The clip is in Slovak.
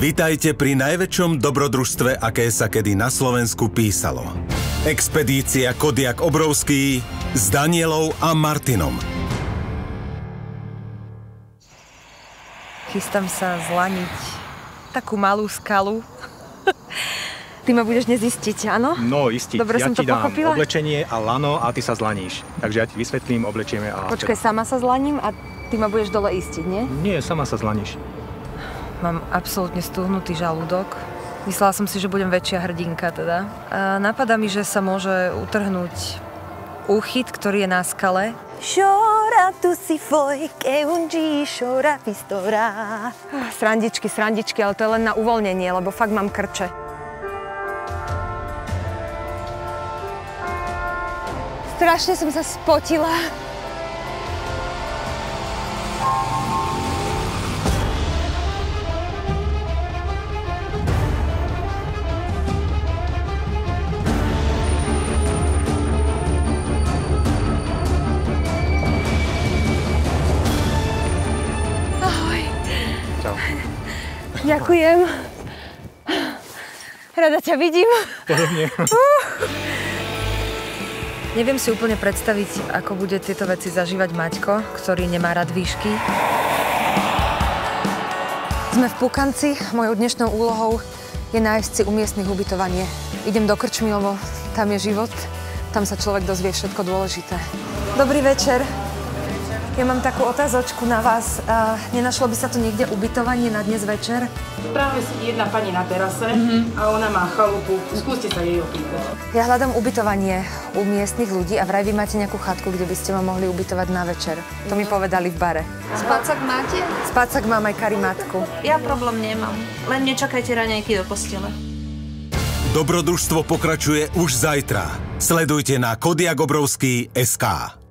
Vitajte pri najväčšom dobrodružstve, aké sa kedy na Slovensku písalo. Expedícia Kodiak Obrovský s Danielou a Martinom. Chystám sa zlaniť takú malú skalu. Ty ma budeš dnes istiť, áno? No, istiť. Dobre, ja som to ti dám pochopila? oblečenie a lano a ty sa zlaníš. Takže ja ti vysvetlím, oblečieme a... Počkaj, sama sa zlaním a ty ma budeš dole istiť, nie? Nie, sama sa zlaníš. Mám absolútne stúhnutý žalúdok. Myslela som si, že budem väčšia hrdinka teda. A napadá mi, že sa môže utrhnúť úchyt, ktorý je na skale. Chora tu si foi, que un día chora pistora. Srandičky, ale to je len na uvoľnenie, lebo fakt mám krče. Strašne som sa spotila. Ďakujem. Rada ťa vidím. Podobne. Neviem si úplne predstaviť, ako bude tieto veci zažívať Maťko, ktorý nemá rád výšky. Sme v Pukanci. Mojou dnešnou úlohou je nájsť si umiestniť ubytovanie. Idem do krčmy, lebo tam je život. Tam sa človek dozvie všetko dôležité. Dobrý večer. Ja mám takú otázočku na vás. Nenašlo by sa tu niekde ubytovanie na dnes večer? Práve sedí jedna pani na terase a ona má chalupu. Skúste sa jej opýtať. Ja hľadám ubytovanie u miestnych ľudí a vraj vy máte nejakú chatku, kde by ste ma mohli ubytovať na večer. To mi povedali v bare. Spacák máte? Spacák mám aj karimatku. Ja problém nemám. Len nečakajte raňajky do postele. Dobrodružstvo pokračuje už zajtra. Sledujte na kodiakobrovský.sk.